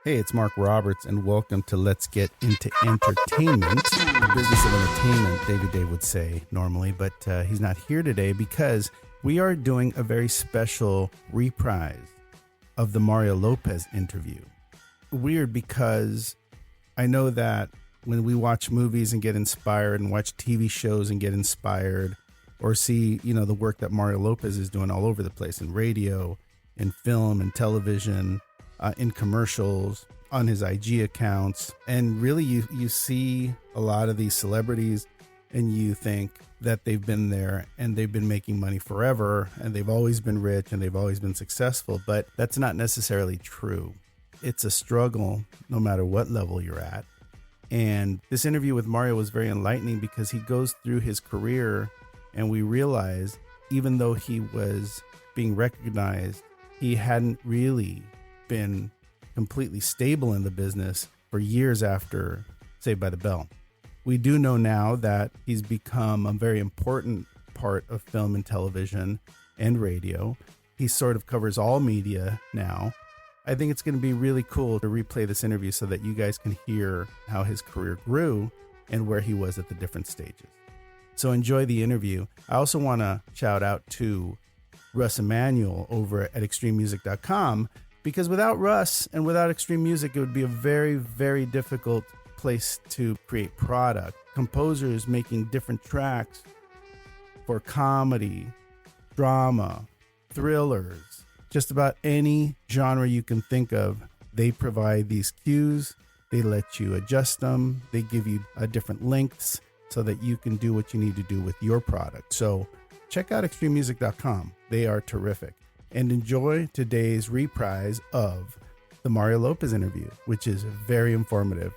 Hey, it's Mark Roberts, and welcome to Let's Get Into Entertainment, the business of entertainment, David Day would say normally, but he's not here today because we are doing a very special reprise of the Mario Lopez interview. Weird because I know that when we watch movies and get inspired and watch TV shows and get inspired or see, the work that Mario Lopez is doing all over the place in radio, in film and television, in commercials, on his IG accounts. And really you see a lot of these celebrities and you think that they've been there and they've been making money forever and they've always been rich and they've always been successful, but that's not necessarily true. It's a struggle no matter what level you're at. And this interview with Mario was very enlightening because he goes through his career and we realize even though he was being recognized, he hadn't really been completely stable in the business for years after Saved by the Bell. We do know now that he's become a very important part of film and television and radio. He sort of covers all media now. I think it's going to be really cool to replay this interview so that you guys can hear how his career grew and where he was at the different stages. So enjoy the interview. I also want to shout out to Russ Emanuel over at extrememusic.com, because without Russ and without Extreme Music, it would be a very, very difficult place to create product. Composers making different tracks for comedy, drama, thrillers, just about any genre you can think of. They provide these cues. They let you adjust them. They give you different lengths so that you can do what you need to do with your product. So check out extrememusic.com. They are terrific. And enjoy today's reprise of the Mario Lopez interview, which is very informative.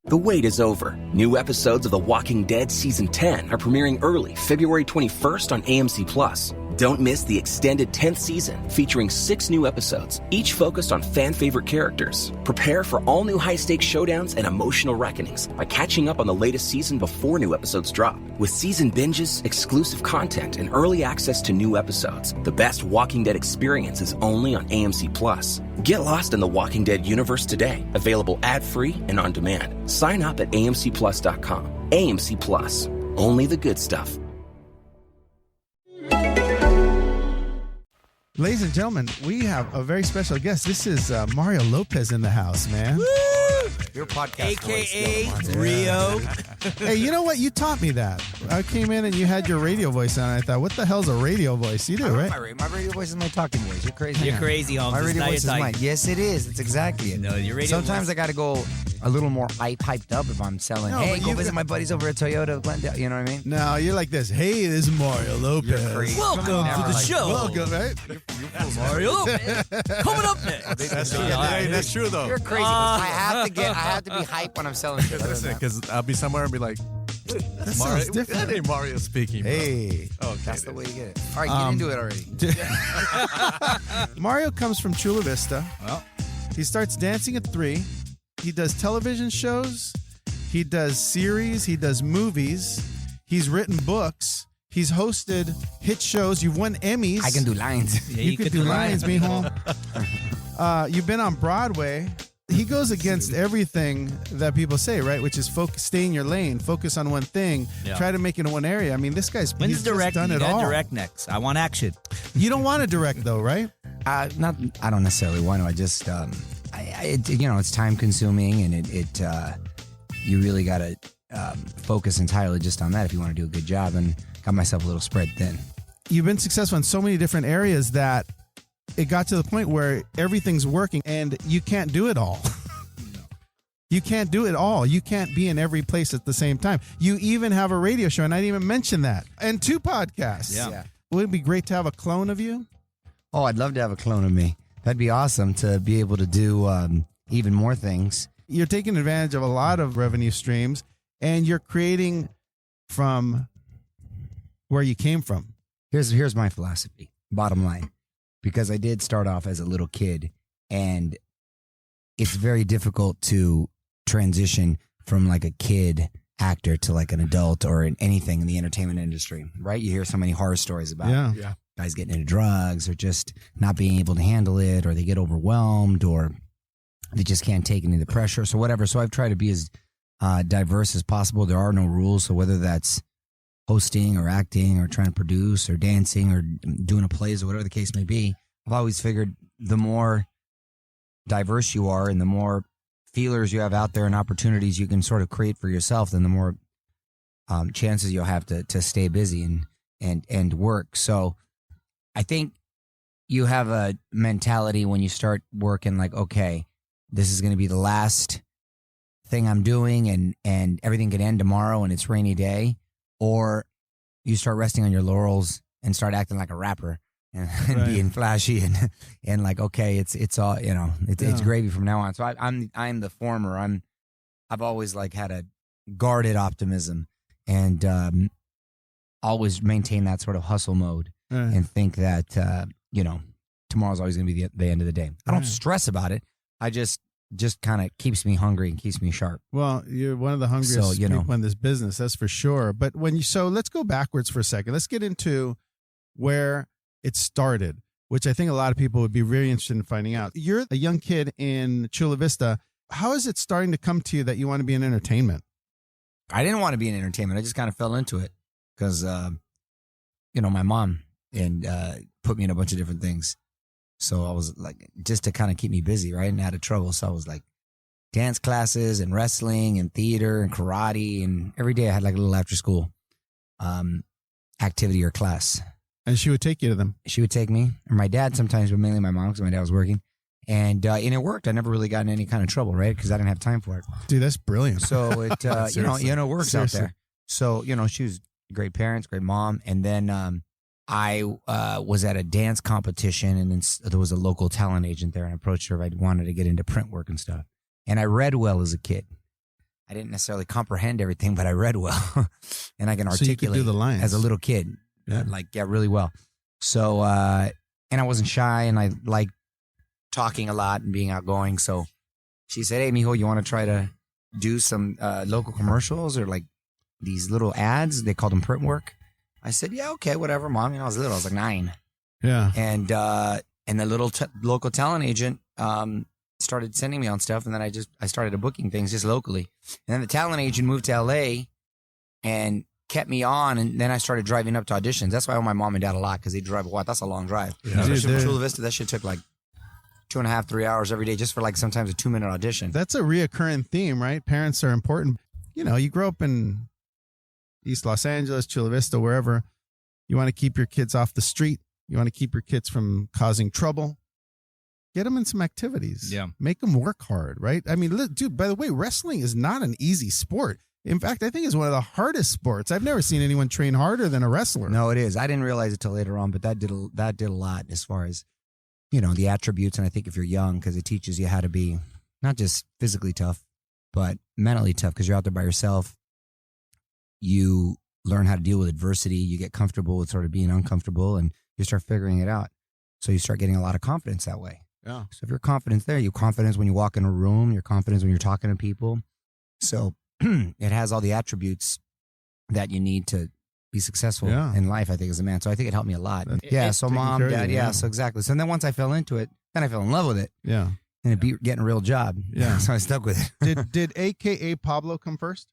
The wait is over. New episodes of The Walking Dead Season 10 are premiering early February 21st on AMC+. Don't miss the extended 10th season featuring 6 new episodes, each focused on fan-favorite characters. Prepare for all new high-stakes showdowns and emotional reckonings by catching up on the latest season before new episodes drop. With season binges, exclusive content, and early access to new episodes, the best Walking Dead experience is only on AMC+. Get lost in the Walking Dead universe today. Available ad-free and on demand. Sign up at amcplus.com. AMC+. Only the good stuff. Ladies and gentlemen, we have a very special guest. This is Mario Lopez in the house, man. Woo! Your podcast AKA Rio. Hey, you know what? You taught me that. I came in and you had your radio voice on. I thought, what the hell's a radio voice? You do, right? My radio voice is my talking voice. You're crazy. You're crazy, Holmes. My radio Now voice is you're mine. Yes, it is. It's exactly it. No, your radio Sometimes voice. I got to go a little more hyped up if I'm selling. No, Hey, but go you visit got- my buddies over at Toyota Glendale. You know what I mean? No, you're like this. Hey, this is Mario Lopez. You're crazy. Welcome to the show. Welcome, right? Mario Lopez. Coming up next. That's true though. You're crazy. I have to be hyped when I'm selling shit. Listen, because I'll be somewhere and be like, That Mario, sounds different. that ain't Mario speaking. Bro. Hey. Okay, That's the dude. way you get it. All right, get into it already. Mario comes from Chula Vista. Well. He starts dancing at 3. He does television shows. He does series. He does movies. He's written books. He's hosted hit shows. You've won Emmys. I can do lines. Yeah, You could do lines, mijo. You've been on Broadway. He goes against everything that people say, right? Which is stay in your lane, focus on one thing, Yeah. try to make it in one area. I mean, this guy's When's he's just direct? done You it got all. direct next. I want action. You don't want to direct though, right? I don't necessarily want to. I just, it's time consuming, and you really got to focus entirely just on that if you want to do a good job. And got myself a little spread thin. You've been successful in so many different areas that it got to the point where everything's working and you can't do it all. You can't do it all. You can't be in every place at the same time. You even have a radio show, and I didn't even mention that. And 2 podcasts. Yeah. Would it be great to have a clone of you? Oh, I'd love to have a clone of me. That'd be awesome to be able to do even more things. You're taking advantage of a lot of revenue streams, and you're creating from where you came from. Here's my philosophy, bottom line, because I did start off as a little kid, and it's very difficult to transition from like a kid actor to like an adult or in anything in the entertainment industry, right? You hear so many horror stories about guys getting into drugs or just not being able to handle it, or they get overwhelmed, or they just can't take any of the pressure. So whatever. So I've tried to be as diverse as possible. There are no rules. So whether that's hosting or acting or trying to produce or dancing or doing a plays or whatever the case may be, I've always figured the more diverse you are and the more feelers you have out there and opportunities you can sort of create for yourself, then the more chances you'll have to stay busy and work. So I think you have a mentality when you start working like, okay, this is going to be the last thing I'm doing and everything could end tomorrow and it's rainy day, or you start resting on your laurels and start acting like a rapper and being flashy and like, okay, it's all, it's gravy from now on. So I'm the former. I've always like had a guarded optimism and always maintain that sort of hustle mode and think that tomorrow's always going to be the end of the day. I don't stress about it. I just kind of keeps me hungry and keeps me sharp. Well, you're one of the hungriest people in this business, that's for sure. But so let's go backwards for a second. Let's get into where it started, which I think a lot of people would be very interested in finding out. You're a young kid in Chula Vista. How is it starting to come to you that you want to be in entertainment? I didn't want to be in entertainment. I just kind of fell into it because, my mom put me in a bunch of different things. So I was like, just to kind of keep me busy, right? And out of trouble. So I was like dance classes and wrestling and theater and karate. And every day I had like a little after school activity or class. And she would take you to them? She would take me. Or my dad sometimes, but mainly my mom because my dad was working. And it worked. I never really got in any kind of trouble, right? Because I didn't have time for it. Dude, that's brilliant. So it, it works out there. So, she was great parents, great mom. And then I was at a dance competition, and then there was a local talent agent there, and I approached her if I wanted to get into print work and stuff. And I read well as a kid. I didn't necessarily comprehend everything, but I read well, and I can articulate so you could do the lines. As a little kid, really well. So, and I wasn't shy, and I liked talking a lot and being outgoing. So she said, "Hey, mijo, you want to try to do some local commercials or like these little ads?" They called them print work. I said, "Yeah, okay, whatever, Mom." I was little. I was like 9. Yeah. And the little local talent agent started sending me on stuff, and then I started booking things just locally. And then the talent agent moved to L.A. and kept me on, and then I started driving up to auditions. That's why I owe my mom and dad a lot, because they drive a lot. That's a long drive. Yeah. Especially from Chula Vista, that shit took like 2.5, 3 hours every day just for like sometimes a 2-minute audition. That's a reoccurring theme, right? Parents are important. You grow up in East Los Angeles, Chula Vista, wherever. You want to keep your kids off the street. You want to keep your kids from causing trouble. Get them in some activities. Yeah. Make them work hard, right? I mean, dude, by the way, wrestling is not an easy sport. In fact, I think it's one of the hardest sports. I've never seen anyone train harder than a wrestler. No, it is. I didn't realize it till later on, but that did a lot as far as, the attributes. And I think if you're young, because it teaches you how to be not just physically tough, but mentally tough, because you're out there by yourself. You learn how to deal with adversity. You get comfortable with sort of being uncomfortable, and you start figuring it out. So you start getting a lot of confidence that way. Yeah. So if you're confident there, you're confident when you walk in a room, you're confident when you're talking to people. So it has all the attributes that you need to be successful in life, I think, as a man. So I think it helped me a lot. So mom, dad, so exactly. So then once I fell into it, then I fell in love with it. Yeah. And it beat getting a real job. Yeah. So I stuck with it. Did AKA Pablo come first?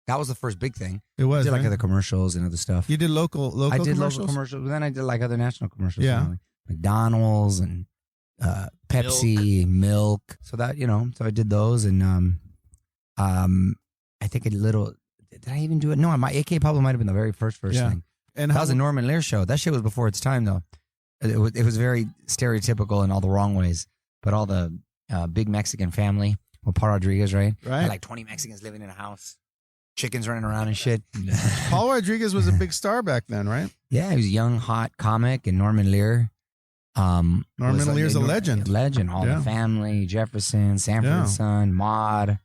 That was the first big thing. It was. I did like other commercials and other stuff. You did local I did commercials? local commercials, but then I did like other national commercials. Yeah. Like McDonald's and Pepsi, milk. So that, so I did those, and I think a little. Did I even do it? No, my AK Pablo might have been the very first thing. And that was a Norman Lear show. That shit was before its time, though. It was very stereotypical in all the wrong ways. But all the big Mexican family with Paul Rodriguez, right? Right. Had like 20 Mexicans living in a house, chickens running around and shit. Paul Rodriguez was a big star back then, right? Yeah, he was a young, hot comic, and Norman Lear. Norman Lear's a legend. Legend. All the Family, Jefferson, Sanford and Son, Maude,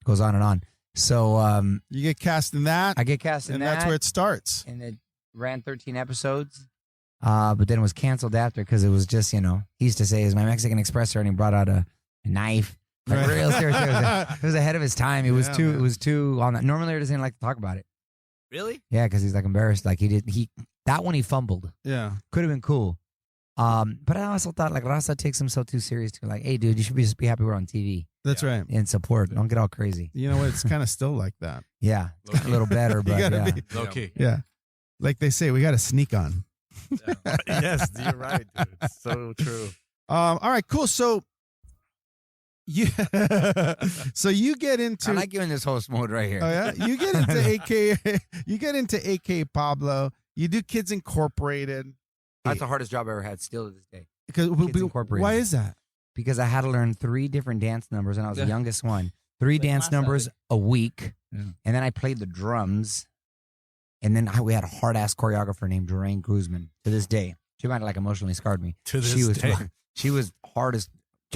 goes on and on. So you get cast in that. I get cast in that. And that's where it starts. And it ran 13 episodes. But then it was canceled after because it was just, he used to say, "Is my Mexican expressor?" And he brought out a knife. Like Right. real serious. It was ahead of his time. It was Yeah, too. man. It was too on that. Normally, he doesn't like to talk about it. Really? Yeah, because he's like embarrassed. Like that one he fumbled. Yeah. Could have been cool. But I also thought like Raza takes himself too serious. To like, hey, dude, you should just be happy we're on TV That's right. and support. Don't get all crazy. You know what? It's kind of still like that. Yeah, a little better, but gotta yeah. be- Low key. Yeah. Like they say, we got to sneak on. Yes, you're right, dude. It's so true. All right, cool. So you so you get into I like you in this host mode right here. Oh yeah, you get into AK. You get into AK Pablo. You do Kids Incorporated. That's the hardest job I ever had, still to this day. Because Kids Incorporated. why is that? Because I had to learn 3 different dance numbers, and I was the Yeah. youngest one. 3 dance numbers a week, Yeah. and then I played the drums. And then we had a hard ass choreographer named Doreen Guzman. To this day, she might have like emotionally scarred me. To this she was day. she was hard as.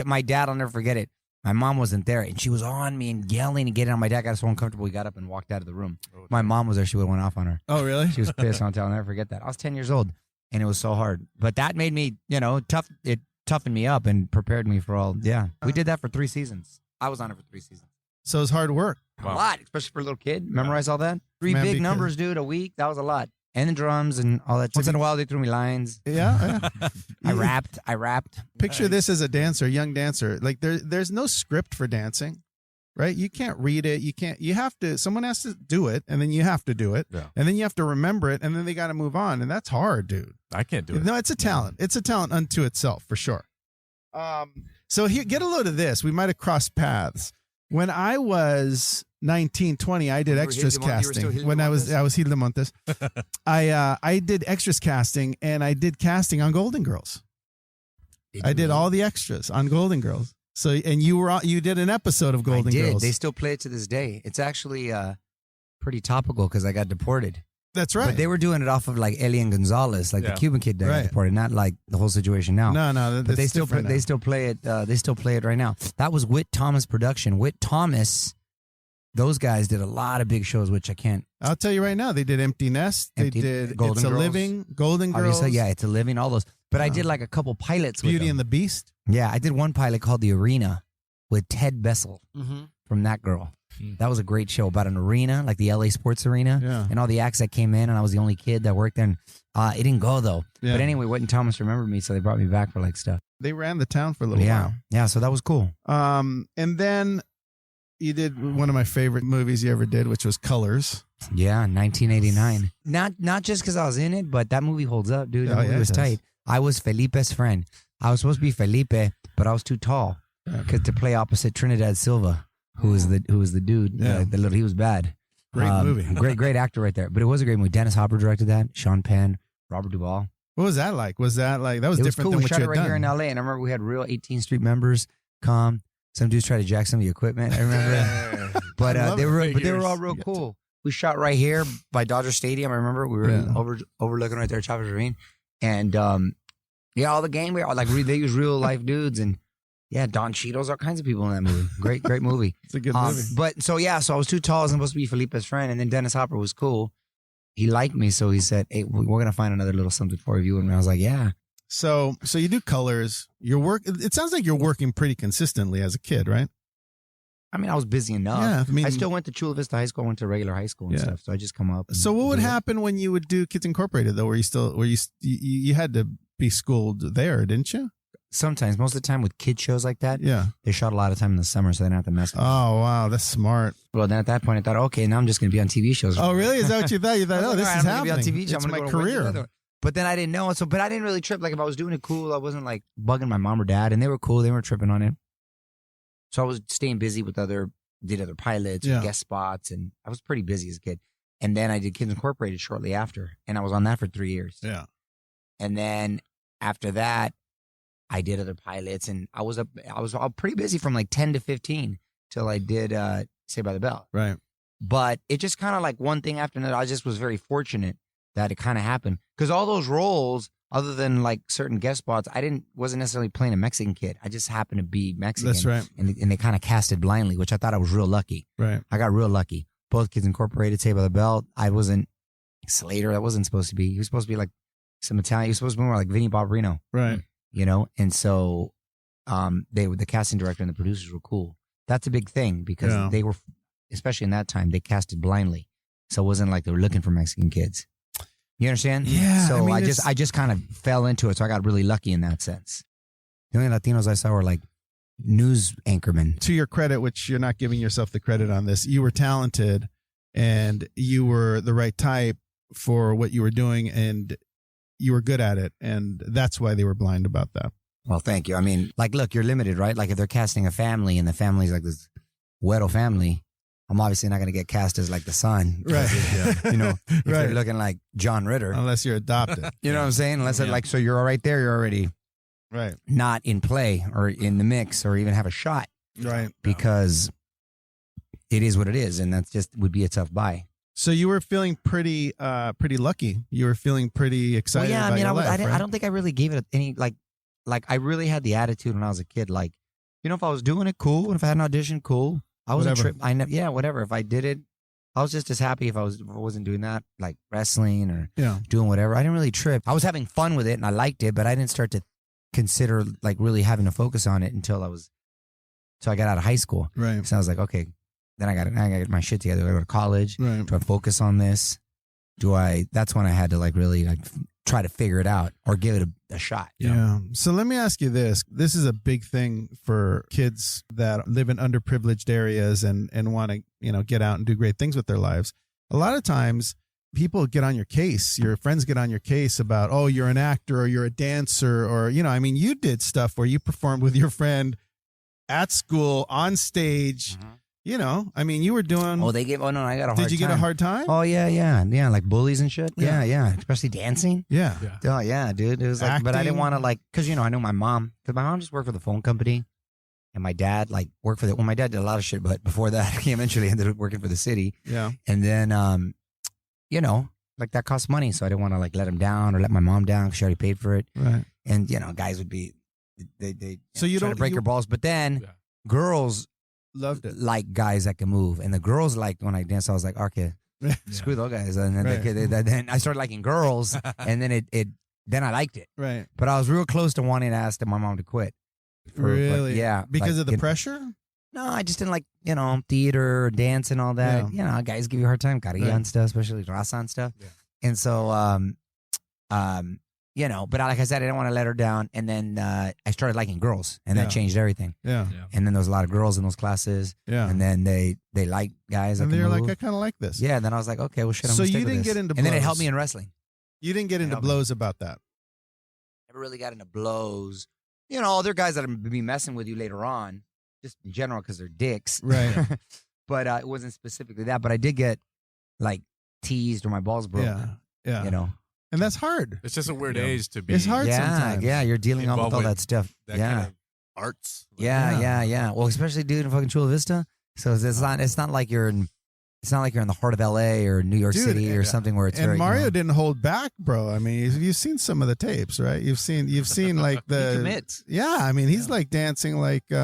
My dad, I'll never forget it. My mom wasn't there, and she was on me and yelling and getting on. My dad got so uncomfortable, he got up and walked out of the room. My mom was there; she would have went off on her. Oh really? She was pissed. I'll never forget that. I was 10 years old, and it was so hard. But that made me, tough. It toughened me up and prepared me for all. Yeah, we did that for 3 seasons. I was on it for 3 seasons. So it's hard work. A lot, especially for a little kid. Memorize all that. 3 Man, big because- numbers, dude, a week. That was a lot. And the drums and all that. Once in a while, they threw me lines. Yeah. yeah. I rapped. Picture this as a dancer, young dancer. Like there's no script for dancing, right? You can't read it. You have to, someone has to do it, and then you have to do it. Yeah. And then you have to remember it, and then they got to move on. And that's hard, dude. I can't do it. No, it's a talent. It's a talent unto itself, for sure. So here, get a load of this. We might have crossed paths. When I was 19, 20, I did You were extras Gil de Mon- you were still casting. Gil When de I was Montes? Gil de Montes. I did extras casting, and I did casting on Golden Girls. I did all the extras on Golden Girls. So, and you did an episode of Golden I did. Girls. They still play it to this day. It's actually pretty topical because I got deported. That's right. But they were doing it off of like Elian Gonzalez, like Yeah. the Cuban kid that Right. got deported, not like the whole situation now. no, But they still play it. They still play it right now. That was Whit Thomas production. Whit Thomas, those guys did a lot of big shows, which I can't. I'll tell you right now, they did Empty Nest. They did Golden It's a Girls. Living, Golden Girls. Obviously, yeah, It's a Living, all those. But I did like a couple pilots. with Beauty them. and the Beast. Yeah, I did one pilot called The Arena with Ted Bessel Mm-hmm. from That Girl. That was a great show about an arena, like the LA Sports Arena, Yeah. and all the acts that came in, and I was the only kid that worked there. And, it didn't go though. Yeah. But anyway, Whit and Thomas remembered me, so they brought me back for like stuff. They ran the town for a little Yeah, yeah. So that was cool. while. And then you did one of my favorite movies you ever did, which was Colors. Yeah, 1989. Not just because I was in it, but that movie holds up, dude. That Oh, movie yeah, was it does. tight. I was Felipe's friend. I was supposed to be Felipe, but I was too tall to play opposite Trinidad Silva, who was the dude. Yeah. He was bad. Great movie. great actor right there. But it was a great movie. Dennis Hopper directed that. Sean Penn, Robert Duvall. What was that like? That was It was different cool. than We what shot you it had right done? here in LA, and I remember we had real 18th Street members come. Some dudes tried to jack some of the equipment. I remember, but I love they it. were all real cool. We shot right here by Dodger Stadium. I remember we were Yeah. overlooking right there, Chavez Ravine, and all the game we are like they use real life dudes, and Don Cheadle's, all kinds of people in that movie. Great movie. It's a good movie. But so I was too tall. I was supposed to be Felipe's friend, and then Dennis Hopper was cool. He liked me, so he said, "Hey, we're gonna find another little something for you." And I was like, "Yeah." So you do Colors. It sounds like you're working pretty consistently as a kid, right? I mean, I was busy enough. Yeah, I mean- I still went to Chula Vista High School. I went to regular high school and Yeah. stuff. So I just come up. and So what would do it. happen when you would do Kids Incorporated though? You had to be schooled there, didn't you? Sometimes, most of the time with kid shows like that, Yeah. they shot a lot of time in the summer, so they didn't have to mess with Oh wow, that's smart. Well, then at that point, I thought, okay, now I'm just going to be on TV shows. Oh really? Is that what you thought? You thought, I was oh, like, this all right, is I'm gonna be happening. on TV show. It's I'm my gonna go to Wednesday, career. another. But then I didn't know. But I didn't really trip. Like if I was doing it cool, I wasn't like bugging my mom or dad, and they were cool. They weren't tripping on it. So I was staying busy with other pilots, or Yeah. guest spots, and I was pretty busy as a kid. And then I did Kids Incorporated shortly after, and I was on that for 3 years. Yeah. And then after that, I did other pilots, and I was pretty busy from like 10 to 15 till I did Saved by the Bell. Right. But it just kind of like one thing after another. I just was very fortunate that it kind of happened because all those roles, other than like certain guest spots, wasn't necessarily playing a Mexican kid. I just happened to be Mexican. That's right. And they kind of casted blindly, which I thought I was real lucky. Right. I got real lucky. Both Kids Incorporated, Saved by the Bell. I wasn't Slater. That wasn't supposed to be. He was supposed to be like some Italian. He was supposed to be more like Vinny Barbarino. Right. You know, and so the casting director and the producers were cool. That's a big thing because they were, especially in that time, they casted blindly. So it wasn't like they were looking for Mexican kids. You understand? Yeah. So I just kind of fell into it. So I got really lucky in that sense. The only Latinos I saw were like news anchormen. To your credit, which you're not giving yourself the credit on this, you were talented and you were the right type for what you were doing and you were good at it. And that's why they were blind about that. Well, thank you. I mean, like, look, you're limited, right? Like if they're casting a family and the family's like this Güero family, I'm obviously not going to get cast as like the son. Right. You know, if they're looking like John Ritter. Unless you're adopted. You know what I'm saying? Unless they're like, so you're all right there. You're already not in play or in the mix or even have a shot. Right. Because it is what it is. And that just would be a tough buy. So you were feeling pretty lucky. You were feeling pretty excited. Well, yeah, about I mean, your life, I don't think I really gave it any, like I really had the attitude when I was a kid, like, you know, if I was doing it, cool. And if I had an audition, cool. I wasn't whatever. If I did it, I was just as happy if I wasn't doing that, like wrestling or doing whatever. I didn't really trip. I was having fun with it and I liked it, but I didn't start to consider like really having to focus on it until I got out of high school. Right. So I was like, okay, then I got to get my shit together. I go to college. Right. Do I focus on this? That's when I had to like really like try to figure it out or give it a shot. Yeah. So let me ask you this. This is a big thing for kids that live in underprivileged areas and want to, you know, get out and do great things with their lives. A lot of times people get on your case. Your friends get on your case about, oh, you're an actor or you're a dancer or, you know, I mean, you did stuff where you performed with your friend at school, on stage. Mm-hmm. You know, I mean, you were doing. Oh, I got a hard time. Did you get a hard time? Oh, yeah. Like bullies and shit. Yeah. Especially dancing. Yeah. Oh, yeah, dude. It was like, but I didn't want to like, because, you know, I knew my mom, because my mom just worked for the phone company. And my dad, like, worked for my dad did a lot of shit, but before that, he eventually ended up working for the city. Yeah. And then, you know, like that cost money. So I didn't want to like let him down or let my mom down because she already paid for it. Right. And, you know, guys would be, they so you try to break your balls. But then girls loved it. Like guys that can move. And the girls liked when I danced. I was like, okay, screw those guys. And then, then I started liking girls. And then then I liked it. Right. But I was real close to wanting to ask my mom to quit. Really? Yeah. Because like, of the pressure? No, I just didn't like, you know, theater, dance and all that. Yeah. You know, guys give you a hard time. Carilla and stuff, especially raza and stuff. Yeah. And so, you know, but like I said, I didn't want to let her down. And then I started liking girls, and that changed everything. Yeah. And then there was a lot of girls in those classes. Yeah. And then they liked guys. And they're like, I kind of like this. Yeah. And then I was like, okay, well, shit, I'm so gonna stick you with didn't this. get into blows. And then it helped me in wrestling. You didn't get into blows about that. Never really got into blows. You know, other guys that would be messing with you later on, just in general, because they're dicks. Right. But it wasn't specifically that. But I did get like teased or my balls broke. Yeah. You know. And that's hard. It's just a weird age to be. It's hard sometimes. Yeah, you're dealing with all that stuff. That kind of arts. Yeah. Well, especially dude in fucking Chula Vista. So it's not like you're in the heart of LA or New York City or something where it's and Mario didn't hold back, bro. I mean, you've seen some of the tapes, right? You've seen like the he commits. Yeah, I mean, he's like dancing like you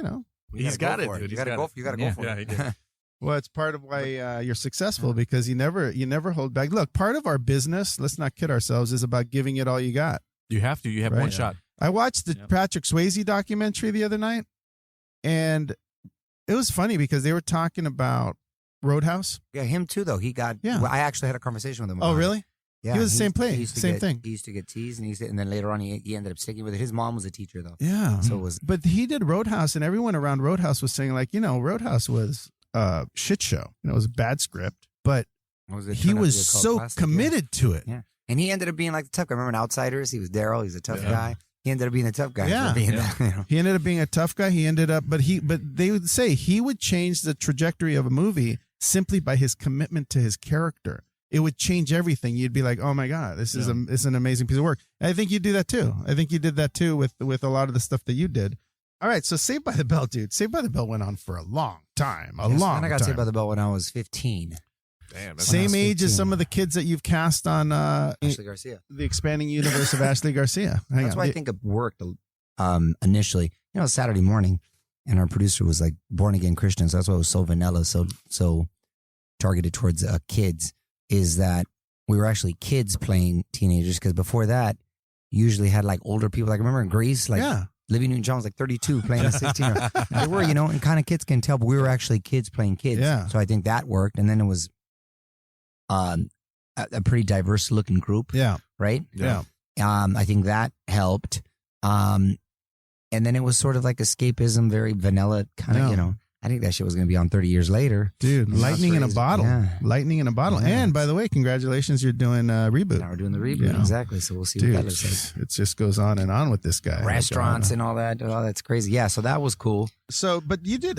know. He's got it, dude. You got to go for it. Yeah, he did. Well, it's part of why you're successful because you never hold back. Look, part of our business, let's not kid ourselves, is about giving it all you got. You have to. You have one shot. I watched the Patrick Swayze documentary the other night, and it was funny because they were talking about Roadhouse. Yeah, him too, though. He got. Yeah. Well, I actually had a conversation with him. Oh, really? Yeah, he was the same place, same thing. He used to get teased, and then later on, he ended up sticking with it. His mom was a teacher, though. Yeah. So it was. But he did Roadhouse, and everyone around Roadhouse was saying, like, you know, Roadhouse was a shit show. You know, it was a bad script, but he was so committed to it. Yeah. And he ended up being like the tough guy. Remember in Outsiders? He was Daryl. He's a tough guy. He ended up being a tough guy. Yeah. He ended up being a tough guy. He ended up, but they would say he would change the trajectory of a movie simply by his commitment to his character. It would change everything. You'd be like, oh my God, this is an amazing piece of work. And I think you do that too. I think you did that too with a lot of the stuff that you did. All right, so Saved by the Bell, dude. Saved by the Bell went on for a long time. And I got Saved by the Bell when I was 15. Damn, same age as some of the kids that you've cast on Ashley Garcia. The expanding universe of Ashley Garcia. That's why I think it worked initially. You know, Saturday morning, and our producer was like born again Christian, so that's why it was so vanilla, so targeted towards kids. Is that we were actually kids playing teenagers, because before that, you usually had like older people. Like remember in Grease, like Olivia Newton-John was like 32 playing a 16-year-old. They were, and kind of kids can tell, but we were actually kids playing kids. Yeah. So I think that worked. And then it was a pretty diverse looking group. Yeah. Right? Yeah. I think that helped. And then it was sort of like escapism, very vanilla kind of, I think that shit was going to be on 30 years later. Dude, lightning in a bottle. Yeah. Lightning in a bottle. Yeah. And by the way, congratulations, you're doing a reboot. Now we're doing the reboot. Yeah. Exactly. So we'll see Dude, what that looks like. it just goes on and on with this guy. Restaurants and all that. Oh, that's crazy. Yeah. So that was cool. So, but you did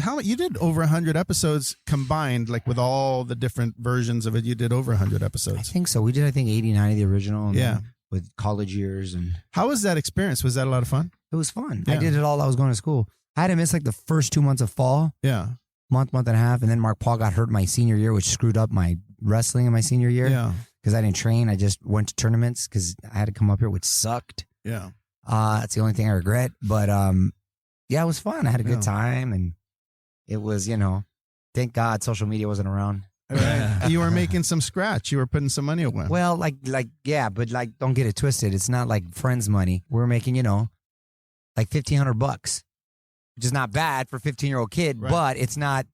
over 100 episodes combined, like with all the different versions of it. You did over 100 I episodes. think so. We did, 89 of the original. And Yeah. then with college years. And How was that experience? Was that a lot of fun? it was fun. Yeah. I did it all. I was going to school. I had to miss like the first 2 months of fall. Yeah. Month and a half, and then Mark Paul got hurt my senior year, which screwed up my wrestling in my senior year. Yeah. Because I didn't train. I just went to tournaments because I had to come up here, which sucked. Yeah. That's the only thing I regret. But yeah, it was fun. I had a good Yeah. time, and it was, thank God social media wasn't around. Right. You were making some scratch. You were putting some money away. Well, yeah, but don't get it twisted. It's not like friends' money. We're making, like $1,500. Which is not bad for a 15-year-old kid, Right. but it's not.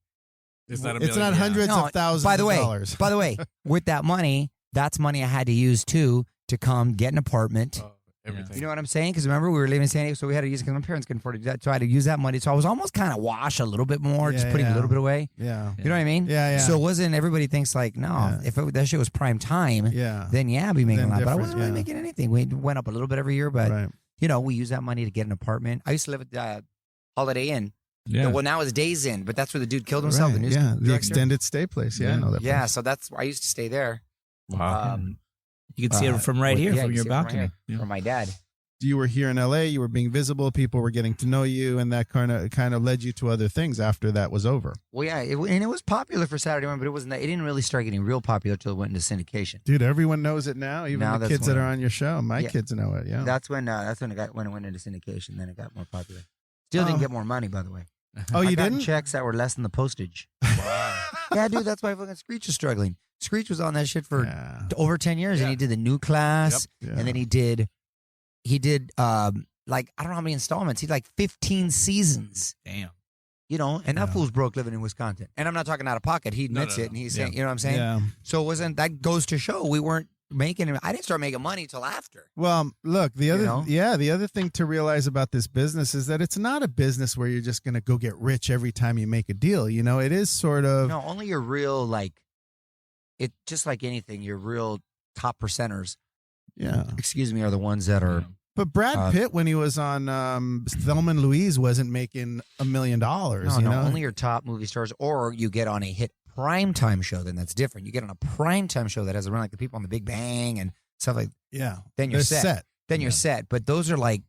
It's not a It's million, not yeah. hundreds No, of thousands by the of way, dollars. By the way, with that money, that's money I had to use too to come get an apartment. Oh, everything. You know what I'm saying? Because remember, we were living in San Diego, so we had to use it because my parents couldn't afford to do that. So I had to use that money. So I was almost kind of wash a little bit more, just Yeah, putting yeah. a little bit away. Yeah. You know what I mean? Yeah, yeah. So it wasn't, everybody thinks like, no, Yeah. if that shit was prime time, Yeah. then yeah, I'd be making Then a lot. But I different, wasn't really yeah. making anything. We went up a little bit every year, but, Right. we used that money to get an apartment. I used to live at Holiday Inn. Yeah. Well, now it's Days Inn, but that's where the dude killed himself. Right. The news Yeah. The director. extended stay place. Yeah. I know that Yeah, place. so that's I used to stay there. Wow. You can see it from right here, yeah, from you your see it from balcony. right here, Yeah. from my dad. You were here in LA, you were being visible, people were getting to know you, and that kind of led you to other things after that was over. Well, yeah, and it was popular for Saturday morning, but it didn't really start getting real popular until it went into syndication. Dude, everyone knows it now, even Now the that's kids that when- are on your show. My Yeah. kids know it, yeah. That's when it went into syndication. Then it got more popular. Still didn't get more money, by the way. Oh, I you got didn't? checks that were less than the postage. Yeah, dude, that's why fucking Screech is struggling. Screech was on that shit for Yeah. over 10 years, and he did the new class, Yeah. and then he did like I don't know how many installments. He did like 15 seasons. Damn. And that fool's broke living in Wisconsin. And I'm not talking out of pocket. He admits no, it, and he's yeah. saying, you know what I'm saying? Yeah. So it wasn't that goes to show we weren't making. I didn't start making money till after. Well, look, the other know? the other thing to realize about this business is that it's not a business where you're just going to go get rich every time you make a deal. It is sort of No, only your real it just like anything. Your real top percenters, yeah. are the ones that are. But Brad Pitt, when he was on Thelma and Louise, wasn't making $1 million. No, only your top movie stars, or you get on a hit primetime show. Then that's different. You get on a primetime show that has around like the people on The Big Bang and stuff like. Yeah. Then you're They're set. Then you're set. But those are like,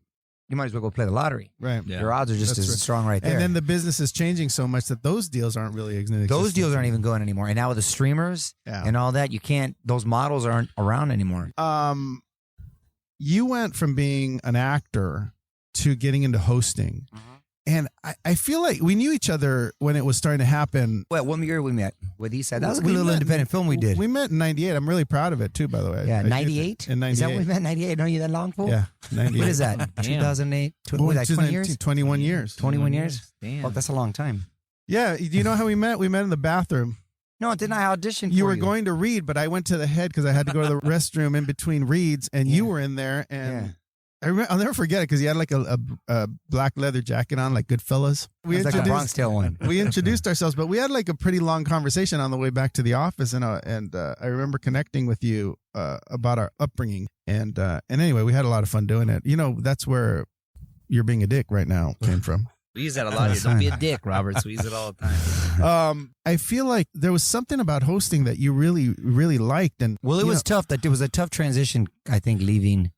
you might as well go play the lottery. Right. Yeah. Your odds are just That's as right. strong right there. And then the business is changing so much that those deals aren't really existing. those deals aren't even going anymore. And now with the streamers Yeah. and all that, you can't. Those models aren't around anymore. You went from being an actor to getting into hosting. And I feel like we knew each other when it was starting to happen. Well, one year we met with East Side. That was a We little met- independent film we did. We met in 98. I'm really proud of it, too, by the way. Yeah, I did 98? In 98. Is that when we met? 98? Know you that long, fool? Yeah, 98. What is that? 2008? Well, Was that 20 years? 21 years. 21 years? Damn. Fuck, that's a long time. Yeah. Do you know how we met? We met in the bathroom. No, didn't I audition for You were going to read, but I went to the head because I had to go to the restroom in between reads, and you were in there. And I'll never forget it because he had like a black leather jacket on, like Goodfellas. It's like a Bronx Tale one. We introduced ourselves, but we had like a pretty long conversation on the way back to the office, and I remember connecting with you about our upbringing, and anyway, we had a lot of fun doing it. That's where you're being a dick right now came from. We use that a lot here. Don't be a dick, Robert. We use it all the time. I feel like there was something about hosting that you really, really liked, and Well, it was tough. That it was a tough transition, I think, leaving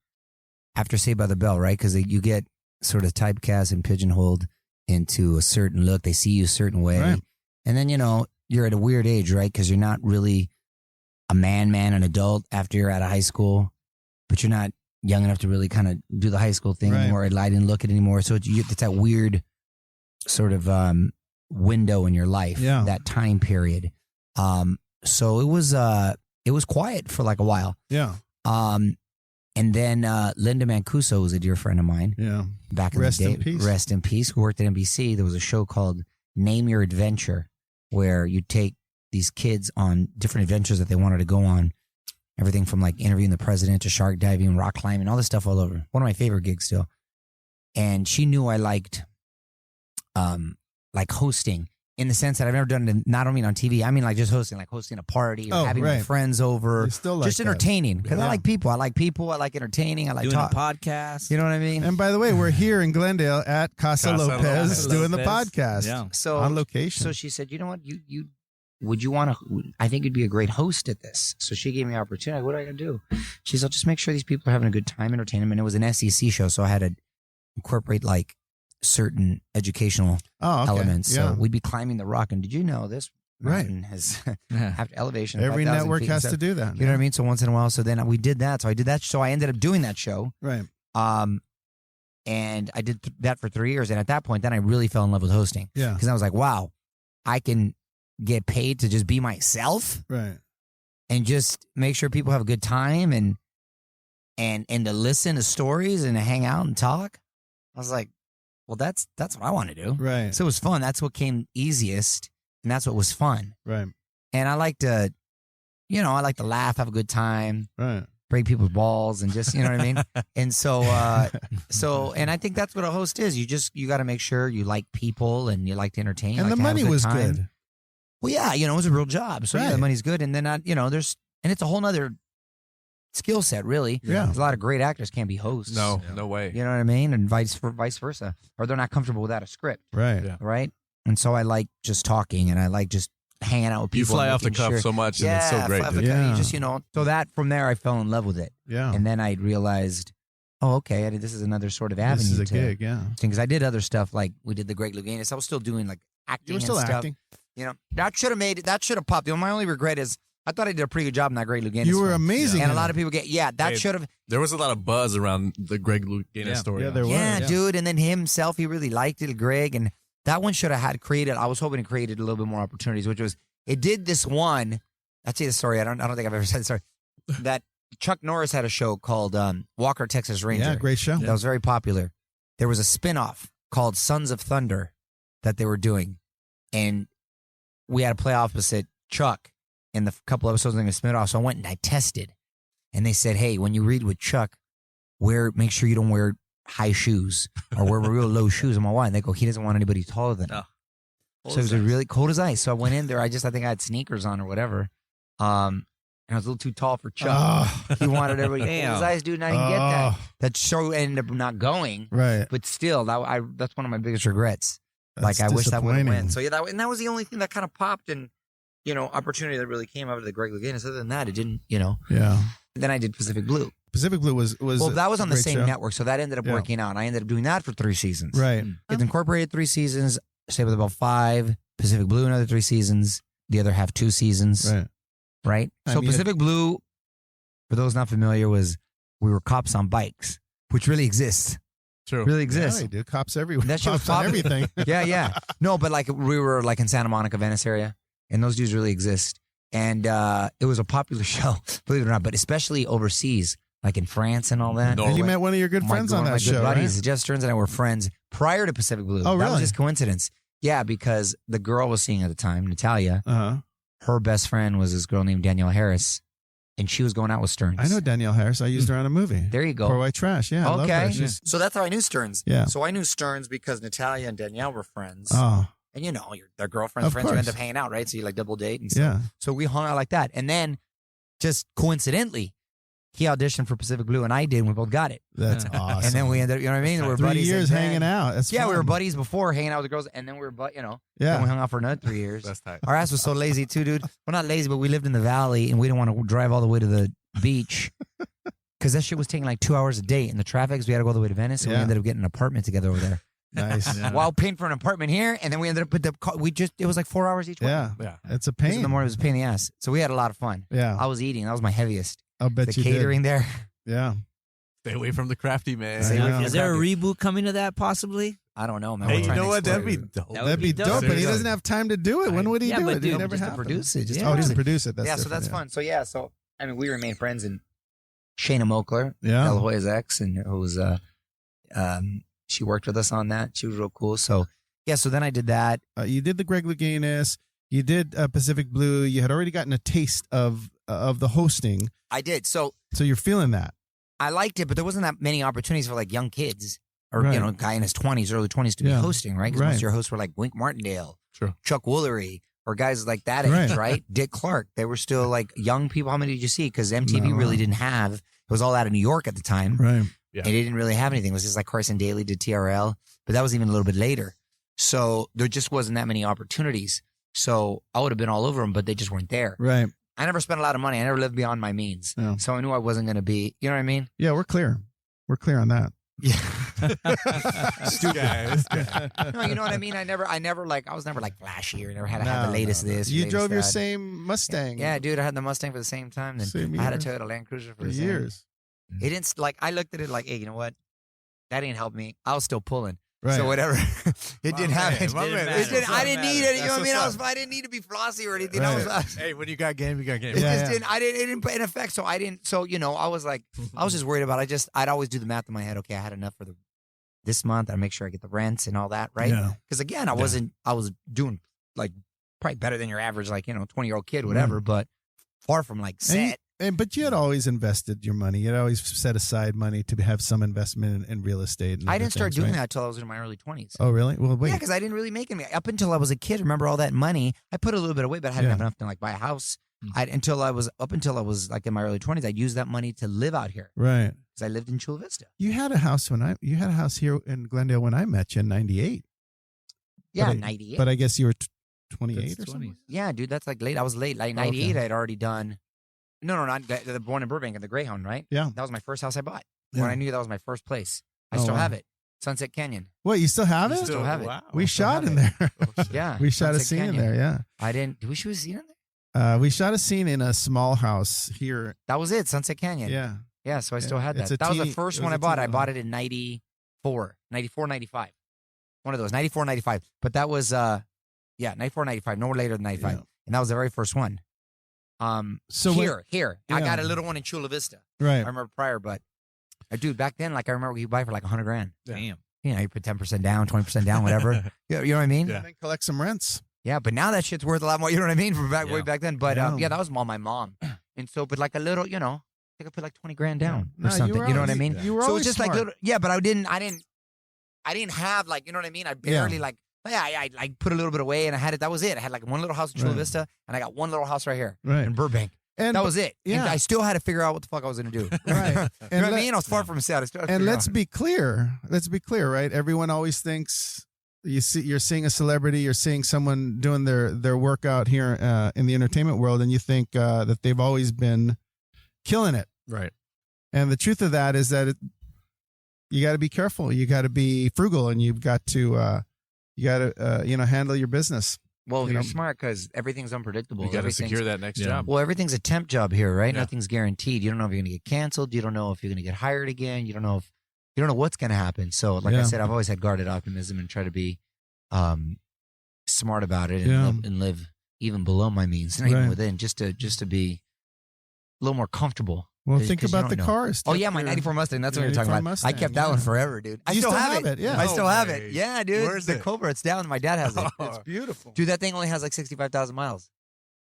after Saved by the Bell, right? Because you get sort of typecast and pigeonholed into a certain look. They see you a certain way. Right. And then, you're at a weird age, right? Because you're not really a man, an adult after you're out of high school, but you're not young enough to really kind of do the high school thing anymore. I didn't look it anymore. So it's that weird sort of window in your life, that time period. So it was quiet for like a while. Yeah. And then Linda Mancuso was a dear friend of mine. Yeah. Back in Rest the day. in peace. Rest in peace. Who worked at NBC. There was a show called Name Your Adventure where you take these kids on different adventures that they wanted to go on. Everything from like interviewing the president to shark diving, rock climbing, all this stuff all over. One of my favorite gigs still. And she knew I liked hosting in the sense that I've never done it, not only on TV, I mean like just hosting a party or having my friends over. You still like just entertaining. Because Yeah. I like people. I like entertaining. I like Doing a talk. podcast. You know what I mean? And by the way, we're here in Glendale at Casa Lopez Lopez. doing the podcast. Yeah. So on location. So she said, you know what, you would you want to? I think you'd be a great host at this. So she gave me an opportunity. What do I got to do? She said, just make sure these people are having a good time, entertain them. And it was an SEC show, so I had to incorporate like certain educational elements. Yeah. So we'd be climbing the rock. And did you know this Right. mountain has after elevation? of Every 5,000 network feet has and to stuff. do that. You know what I mean? So once in a while. So then we did that. So I did that. So I ended up doing that show. Right. And I did that for 3 years. And at that point, then I really fell in love with hosting. Yeah. Because I was like, wow, I can get paid to just be myself Right. and just make sure people have a good time and to listen to stories and to hang out and talk. I was like, well, that's what I want to do. Right. So it was fun. That's what came easiest, and that's what was fun. Right. And I like to, laugh, have a good time, Right. break people's balls, and just, you know what I mean? And so, and I think that's what a host is. You got to make sure you like people and you like to entertain. And like the to have a money was time. good. Well, yeah, it was a real job. So yeah, the Right. money's good. And then, and it's a whole nother skill set, really. Yeah. There's a lot of great actors can't be hosts. No way. You know what I mean? And vice versa. Or they're not comfortable without a script, Right. Yeah. right? And so I like just talking and I like just hanging out with people. You fly and off the making cuff sure- so much, and Yeah, it's so great. fly off the dude. cuff. Yeah. You just, so that from there I fell in love with it. Yeah. And then I realized, oh, okay, this is another sort of avenue. This is a gig. Yeah. Because I did other stuff like we did the Greg Louganis. I was still doing like acting You were still and stuff. acting. That should have made it. That should have popped. My only regret is I thought I did a pretty good job in that Greg Louganis. You were one. amazing. And in a lot it. of people that Hey, should have. There was a lot of buzz around the Greg Louganis story. Yeah, there was. Yeah, Yeah. dude. And then himself, he really liked it, Greg. And that one should have had created. I was hoping it created a little bit more opportunities, which was it did this one. I'll tell you the story. I don't think I've ever said the story. That Chuck Norris had a show called Walker, Texas Ranger. Yeah, great show. That was very popular. There was a spinoff called Sons of Thunder that they were doing. And we had to play opposite Chuck in the couple episodes in the spinoff. So I went and I tested. And they said, hey, when you read with Chuck, make sure you don't wear high shoes or wear real low shoes. I'm like, why? And they go, he doesn't want anybody taller than him. So it was really cold as ice. So I went in there. I think I had sneakers on or whatever. And I was a little too tall for Chuck. Oh. He wanted everybody cold as ice, dude, and I didn't get that. Oh. That show ended up not going. Right. But still, that's one of my biggest regrets. That's I wish that would have disappointing. went. So yeah, that was the only thing that kind of popped and, opportunity that really came out of the Greg Louganis. Other than that, it didn't, Yeah. Then I did Pacific Blue. Pacific Blue was Well, that was on the a great same show. network, so that ended up Yeah. working out. I ended up doing that for 3 seasons. Right. It incorporated 3 seasons, stayed with about 5. Pacific Blue another 3 seasons. The other half 2 seasons. Right. Right? I So mean, Pacific Blue, for those not familiar, was we were cops on bikes, which really exists. True. Really Yeah, exists. they do. Cops everywhere. That shit was Cops on popular. everything. Yeah. No, but like we were like in Santa Monica, Venice area, and those dudes really exist. And it was a popular show, believe it or not, but especially overseas, like in France and all that. No. And you met one of your good friends on one of that my good show, buddies, right? Jeff Stearns and I were friends prior to Pacific Blue. Oh, That really? was just coincidence. Yeah, because the girl I was seeing at the time, Natalia, Uh-huh. her best friend was this girl named Danielle Harris, and she was going out with Stearns. I know Danielle Harris. I used her on a movie. There you go. Poor White Trash. Yeah. I love her. Okay. She's- So that's how I knew Stearns. Yeah. So I knew Stearns because Natalia and Danielle were friends. Oh, And they're girlfriends, Of friends, you end course. up hanging out, right? So you like double date and stuff. yeah. So we hung out like that. And then just coincidentally, he auditioned for Pacific Blue and I did, and we both got it. That's awesome. And then we ended up, you know what I mean? We were 3 buddies. years and then- hanging out. That's Yeah, we were fun. buddies before hanging out with the girls, and then we were, then we Yeah. hung out for another 3 years. That's tight. Our ass was so lazy too, dude. Well, not lazy, but we lived in the valley, and we didn't want to drive all the way to the beach because that shit was taking like 2 hours a day in the traffic. So we had to go all the way to Venice, and we Yeah. ended up getting an apartment together over there. Nice. Yeah. While paying for an apartment here, and then we ended up with it was like 4 hours each way. Yeah. Yeah. It's a 'Cause pain. in the morning, it was a pain in the ass. So we had a lot of fun. Yeah. I was eating. That was my heaviest. I'll bet The you catering there. did. Yeah. Stay away from the crafty man. Stay away from Is there a reboot coming to that possibly? I don't know, man. Hey, We're you trying know to what? explore That'd be it. dope. That would That'd be be dope. dope, but he Seriously. doesn't have time to do it. When would he Yeah, do but it? He'd dude, never just to happen. produce it. Just to Oh, produce just it. produce it. That's Yeah, so different, that's fun. So yeah, so I mean, we remain friends, and Shayna Mokler, Yeah. De La Hoya's ex, and who was she worked with us on that. She was real cool. So yeah, so then I did that. You did the Greg Louganis. You did Pacific Blue. You had already gotten a taste of the hosting. I did. So you're feeling that. I liked it, but there wasn't that many opportunities for like young kids or Right. you know, a guy in his 20s, early 20s to be Yeah. hosting, right? Because Right. most of your hosts were like Wink Martindale, Sure. Chuck Woolery, or guys like that age, Right. right? Dick Clark. They were still like young people. How many did you see? Because MTV Not a really lot. didn't have. It was all out of New York at the time. Right. Yeah. And they didn't really have anything. It was just like Carson Daly did TRL, but that was even a little bit later. So there just wasn't that many opportunities. So I would have been all over them, but they just weren't there. Right. I never spent a lot of money. I never lived beyond my means. Yeah. So I knew I wasn't going to be, you know what I mean? Yeah, we're clear. We're clear on that. Yeah. Guys. No, you know what I mean? I was never like flashy or never had to have the latest this. or You latest drove your that. same Mustang. Yeah, dude, I had the Mustang for the same time. Then Same I had a year. Toyota Land Cruiser for the same. years. It didn't like. I looked at it like, hey, you know what? That didn't help me. I was still pulling. Right. So whatever. It didn't happen. my man. It didn't, I didn't need it. You know what I mean? That's I didn't need to be flossy or anything. Right. I was. Hey, when you got game, you got game. It Yeah, just yeah. didn't. It didn't put in effect. So I didn't. So you know, I was like, I was just worried about. I'd always do the math in my head. Okay, I had enough for this month. I make sure I get the rents and all that, right? Yeah. Because again, I was doing like probably better than your average, like 20-year-old kid, whatever. But far from like set. But you had always invested your money. You had always set aside money to have some investment in real estate. And I other didn't start things, doing right? that till I was in my early 20s. Oh, really? Well, wait. Yeah, because I didn't really make any. Up until I was a kid, remember all that money? I put a little bit away, but I hadn't Yeah. have enough to like buy a house. Until I was like in my early 20s, I'd use that money to live out here Right. because I lived in Chula Vista. You had a house here in Glendale when I met you in '98. Yeah, But I- 98. But I guess you were 28 or something. Yeah, dude, that's like late. I was late. Like 98, I'd already done. No, not the one in Burbank and the Greyhound, right? Yeah. That was my first house I bought. Yeah. When I knew that was my first place. I Oh, still wow. have it. Sunset Canyon. What, you still have it? Still have it. Wow. We Still shot have in it. there. Yeah. We shot a Sunset scene in Canyon. there, yeah. I didn't. Did we shoot a scene in there? We shot a scene in a small house here. That was it. Sunset Canyon. Yeah. Yeah, so I still Yeah. had It's that. a That was the teen- first it was one a I bought. I teen bought home. it in 94, 95. One of those, 94, 95. But that was, 94, 95, no later than 95. Yeah. And that was the very first one. So here. I Yeah. got a little one in Chula Vista. Right. I remember prior, but dude, back then, like I remember you buy for like $100,000. Damn. You know, you put 10% down, 20% down, whatever. You know what I mean? Yeah. And then collect some rents. Yeah, but now that shit's worth a lot more. You know what I mean? From back way Yeah. back then. But Yeah. that was all my mom. And so, but like a little, you know, I think I put like $20,000 down No, or something. were You know what I always- mean? You were So always it's just smart. like little, yeah, but I didn't have like, you know what I mean? I barely like, I put a little bit away and I had it. That was it. I had like one little house in Chula Right. Vista and I got one little house right here Right. in Burbank. And That was it. yeah. And I still had to figure out what the fuck I was going to do. Right. You know what I mean? I was far from set. I still had to And figure let's out. be clear. Let's be clear, right? Everyone always thinks you're seeing a celebrity, you're seeing someone doing their workout here in the entertainment world, and you think that they've always been killing it. Right. And the truth of that is that you got to be careful. You got to be frugal, and you've got to handle your business. Well, you you're know. smart because everything's unpredictable. You got to Everything's- secure that next job. Well, everything's a temp job here, right? Yeah. Nothing's guaranteed. You don't know if you're going to get canceled. You don't know if you're going to get hired again. You don't know what's going to happen. So, like I Yeah. said, I've always had guarded optimism and try to be smart about it and, Yeah. live even below my means, not even Right. within, just to be a little more comfortable. Well, 'Cause- think 'cause you about the don't know. cars. Oh yeah, my '94 Mustang. That's what you're talking 94 about. Mustang, I kept that one yeah. forever, dude. I You still still have have it. it, yeah. I still No have way. it. Yeah, dude. Where's the it? Cobra. It's down. My dad has it. It's beautiful. Dude, that thing only has like 65,000 miles.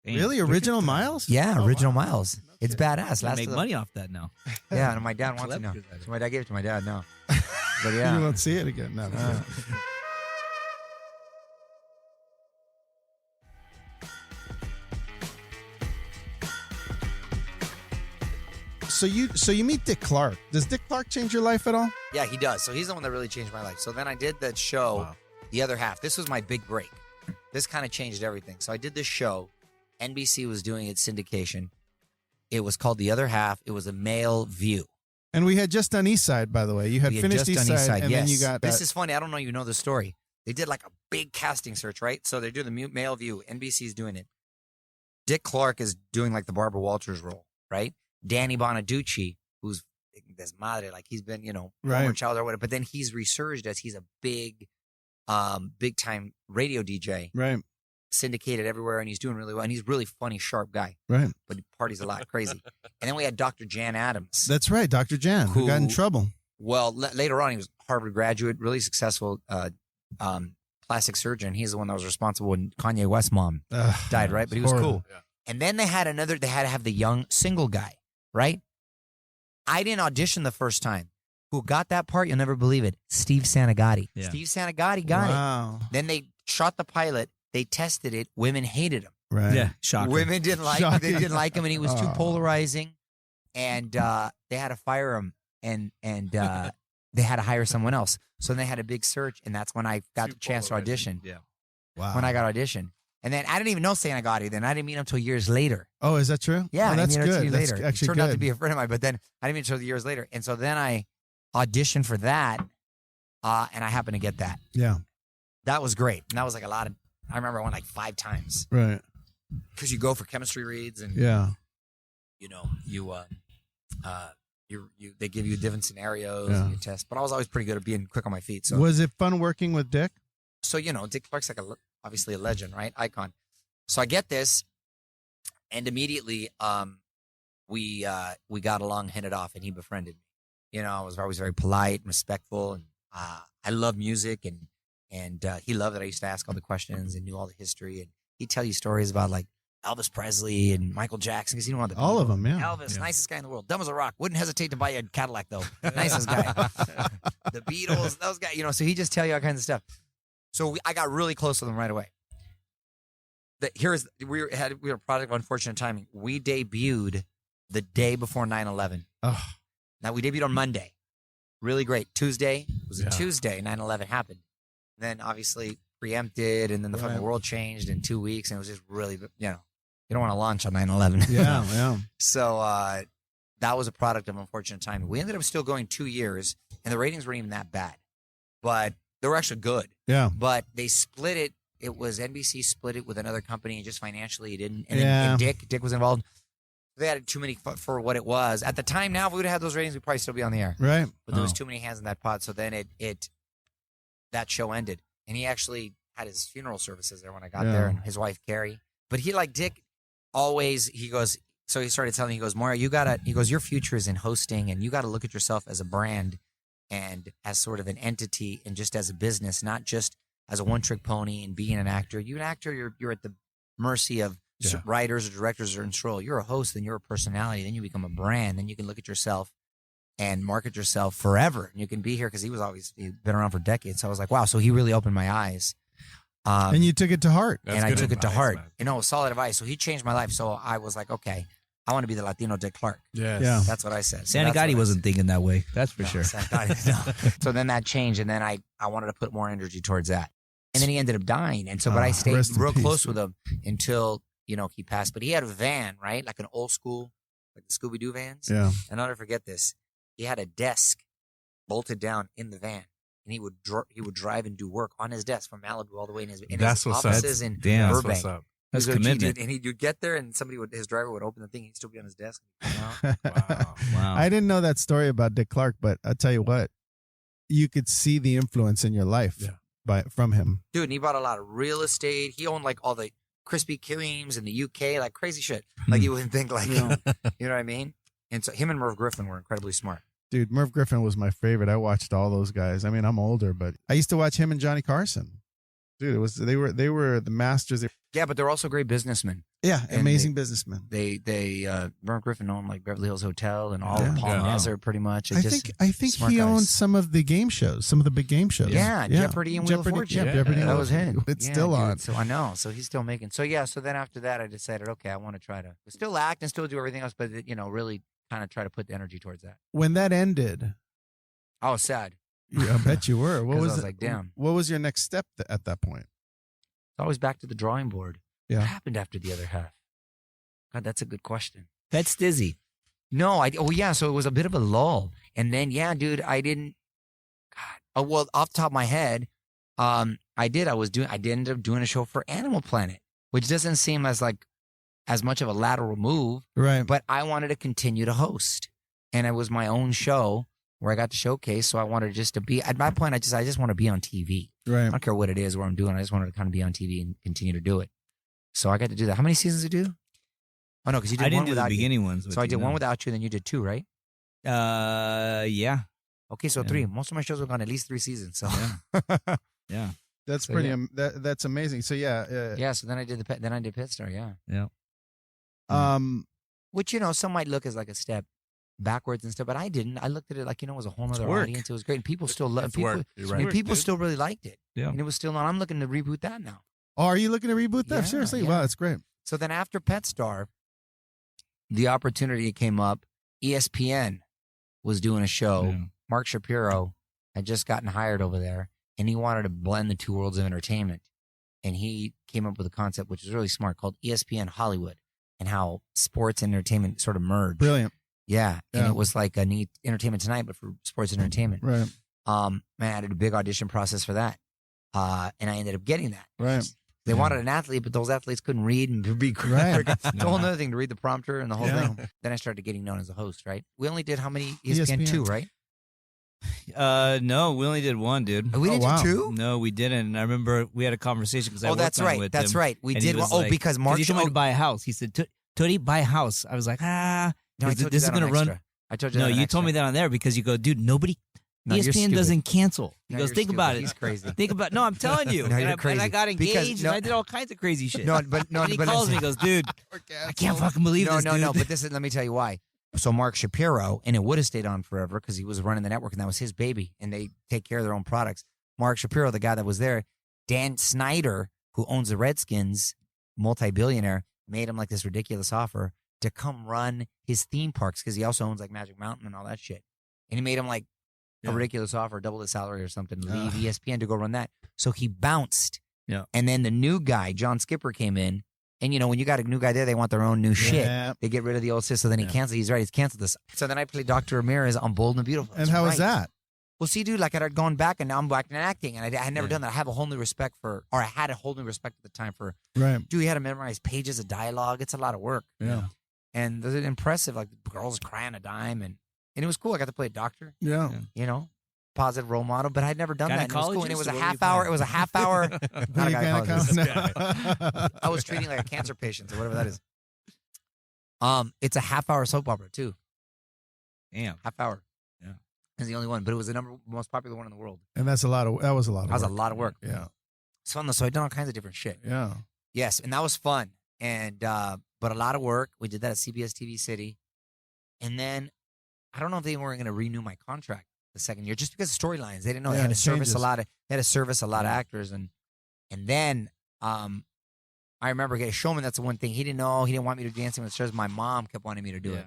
Really? Original miles? Yeah, Oh, original wow. miles. It's badass. You Last make of the- money off that now. Yeah, and my dad wants it now. Celebrities, So my dad gave it to my dad now. But You yeah. won't see it again. No. So you meet Dick Clark. Does Dick Clark change your life at all? Yeah, he does. So he's the one that really changed my life. So then I did that show, Wow. The Other Half. This was my big break. This kind of changed everything. So I did this show. NBC was doing its syndication. It was called The Other Half. It was a male view. And we had just done East Side, by the way. You had We had finished just East done Side, and yes. then you got This is funny. I don't know you know the story. They did like a big casting search, right? So they do the male view. NBC's doing it. Dick Clark is doing like the Barbara Walters role, right? Danny Bonaducci, who's this madre, like he's been, former Right. child or whatever, but then he's resurged as he's a big time radio DJ. right. syndicated everywhere, and he's doing really well. And he's a really funny, sharp guy. Right. But he parties a lot, crazy. And then we had Dr. Jan Adams. That's right, Dr. Jan, who got in trouble. Well, later on, he was a Harvard graduate, really successful plastic surgeon. He's the one that was responsible when Kanye West's mom died, right? But he was cool. Yeah. And then they had to have the young single guy, right? I didn't audition the first time. Who got that part? You'll never believe it. Steve Sanagati. Yeah. Steve Sanagati got it. Then they shot the pilot. They tested it. Women hated him. Right. Yeah. Shocking. Women didn't like him. They didn't like him, and he was too polarizing. And they had to fire him, and they had to hire someone else. So then they had a big search, and that's when I got the chance to audition. Yeah. Wow. When I got auditioned. And then I didn't even know Sanagati then. I didn't meet him until years later. Oh, is that true? Yeah, oh, that's good. That's later. actually It turned good. out to be a friend of mine, but then I didn't meet him until years later. And so then I auditioned for that, and I happened to get that. Yeah. That was great. And that was like a lot of, I remember I went like 5 times. Right. Because you go for chemistry reads and, they give you different scenarios and you test. But I was always pretty good at being quick on my feet. So was it fun working with Dick? So, Dick Clark's like obviously a legend, right? Icon. So I get this, and immediately we got along, hit it off, and he befriended me. I was always very polite and respectful, and I love music, and he loved that I used to ask all the questions and knew all the history, and he'd tell you stories about like Elvis Presley and Michael Jackson, because he didn't want the all of them, yeah. Elvis, nicest guy in the world, dumb as a rock, wouldn't hesitate to buy you a Cadillac though, nicest guy. The Beatles, those guys, so he just tell you all kinds of stuff. So I got really close with him right away. We were a product of unfortunate timing. We debuted the day before 9/11. Oh. Now we debuted on Monday. Really great. Tuesday was a Tuesday. 9/11 happened. Then obviously preempted, and then the fucking world changed in 2 weeks, and it was just really, you don't want to launch on 9/11. Yeah. So that was a product of unfortunate timing. We ended up still going 2 years, and the ratings weren't even that bad, but they were actually good. Yeah. But they split it. It was NBC split it with another company, and just financially it didn't. And Dick was involved. They had too many for what it was at the time. Now, if we would have had those ratings, we'd probably still be on the air. Right. But there was too many hands in that pot. So then that show ended, and he actually had his funeral services there when I got there, and his wife Carrie. But he, like Dick, always So he started telling me, he goes, Mario, your future is in hosting, and you got to look at yourself as a brand and as sort of an entity and just as a business, not just as a one-trick pony and being an actor. You're an actor, you're at the mercy of writers or directors or in control. You're a host, then you're a personality, then you become a brand, then you can look at yourself and market yourself forever. And you can be here, because he'd been around for decades. So I was like, wow, so he really opened my eyes. And you took it to heart. And I took it to heart. Man. Solid advice. So he changed my life. So I was like, okay, I want to be the Latino Dick Clark. Yes. Yeah. That's what I said. Sanagati wasn't thinking that way. That's for sure. No. So then that changed, and then I wanted to put more energy towards that. And then he ended up dying. And so, but I stayed real close with him until, he passed. But he had a van, right? Like an old school, like the Scooby-Doo vans. Yeah. And I'll never forget this. He had a desk bolted down in the van. And he would drive and do work on his desk from Malibu all the way in his offices in Burbank. That's commitment. And he'd get there, and his driver would open the thing. He'd still be on his desk. Wow. I didn't know that story about Dick Clark, but I'll tell you what, you could see the influence in your life from him. Dude, and he bought a lot of real estate. He owned like all the Krispy Kremes in the UK, like crazy shit. Like you wouldn't think, like, you know what I mean? And so him and Merv Griffin were incredibly smart. Dude, Merv Griffin was my favorite. I watched all those guys. I mean, I'm older, but I used to watch him and Johnny Carson. Dude, they were the masters. Yeah, but they're also great businessmen. Yeah, amazing businessmen. Merv Griffin owned like Beverly Hills Hotel and all of Palm Desert, pretty much. I think he owned some of the game shows, some of the big game shows. Yeah, Jeopardy and Wheel of Fortune. Yeah, Jeopardy. That was him. It's still on. So I know. So he's still making. So yeah. So then after that, I decided, okay, I want to try to still act and still do everything else, but really kind of try to put the energy towards that. When that ended, I was sad. Yeah, I bet you were. What was I was like, damn. What was your next step at that point? It's always back to the drawing board. Yeah. What happened after the other half? God, that's a good question. That's dizzy. No, so it was a bit of a lull. And then, dude, I didn't, off the top of my head, I did end up doing a show for Animal Planet, which doesn't seem as much of a lateral move. Right. But I wanted to continue to host. And it was my own show where I got to showcase. So I wanted just to be, at my point, I just want to be on TV. Right. I don't care what it is, what I'm doing. I just wanted to kind of be on TV and continue to do it. So I got to do that. How many seasons did you do? Oh, no, because you did I didn't one do the without beginning ones. you. So I did one without you, then you did 2, right? Yeah. Okay, so 3. Most of my shows have gone at least 3 seasons. So Yeah. That's So, pretty. yeah. That's amazing. So yeah. yeah. So then I did Pit Star. Yeah. Which some might look as like a step backwards and stuff, but I didn't. I looked at it like it was a whole other work. audience. It was great, and people still love. It's People, work. You're and right. people still really liked it. Yeah. And it was still on. I'm looking to reboot that now. Oh, are you looking to reboot that? Yeah, Seriously? yeah. Wow, that's great. So then after Pet Star, the opportunity came up. ESPN was doing a show. Yeah. Mark Shapiro had just gotten hired over there, and he wanted to blend the two worlds of entertainment. And he came up with a concept which was really smart called ESPN Hollywood, and how sports and entertainment sort of merged. Brilliant. Yeah. And Yeah. it was like a neat Entertainment Tonight, but for sports and entertainment. Right. Man, I did a big audition process for that. And I ended up getting that. Right. They wanted an athlete, but those athletes couldn't read and be Right. It's a whole other thing to read the prompter and the whole Yeah. thing. Then I started getting known as a host, right? We only did how many? ESPN, ESPN. 2, right? No, we only did 1, dude. We didn't wow. do 2? No, we didn't. And I remember we had a conversation because I Oh, worked that's on it right. with That's him. right. We And he did was one. like- Oh, because 'cause Mark he told me to buy a house. He said, Tony, buy a house. I was like, No, I told you this is that going to on run. Extra. I told you No, that on you Extra. told me that on there because you go, dude, nobody, No, you're ESPN stupid. doesn't cancel. He No, goes, you're think about stupid. it. He's crazy. Think about, no, I'm telling you. No, and, you're I, and I crazy. got engaged Because- no- and I did all kinds of crazy shit. No, but and he but calls listen. me and goes, dude, I can't fucking believe No, this, no, dude. no. But this is. Let me tell you why. So Mark Shapiro, and it would have stayed on forever because he was running the network, and that was his baby, and they take care of their own products. Mark Shapiro, the guy that was there, Dan Snyder, who owns the Redskins, multi-billionaire, made him like this ridiculous offer to come run his theme parks because he also owns like Magic Mountain and all that shit. And he made him like a ridiculous offer, double his salary or something, leave ESPN to go run that. So he bounced. Yeah. And then the new guy, John Skipper, came in. And, when you got a new guy there, they want their own new shit. Yeah. They get rid of the old system. So then he canceled. He's right. He's canceled this. So then I played Dr. Ramirez on Bold and the Beautiful. And That's how was right. that? Well, see, dude, like I had gone back and now I'm back in acting. And I had never done that. I have a whole new respect for, or I had a whole new respect at the time for, Right. dude, you had to memorize pages of dialogue. It's a lot of work. Yeah. And they're impressive. Like girls crying a dime. And it was cool. I got to play a doctor, Yeah. positive role model, but I'd never done that. And it was cool. And it was a Gynecologist, or half what were you hour. playing? It was a half hour. Not a Pretty gynecologist. gynecologist. I was treating like a cancer patient or whatever that is. It's a half hour soap opera too. Damn. Half hour. Yeah. It's the only one, but it was the most popular one in the world. And that was a lot of That was work. a lot of work. Yeah. It's fun though. So I've done all kinds of different shit. Yeah. Yes, and that was fun. And but a lot of work. We did that at CBS TV City. And then I don't know if they were going to renew my contract the second year just because of storylines. They didn't know they Yeah, had to it service changes. a lot of actors and then I remember getting Showman. That's the one thing he didn't know. He didn't want me to do Dancing with the Stars. My mom kept wanting me to do it.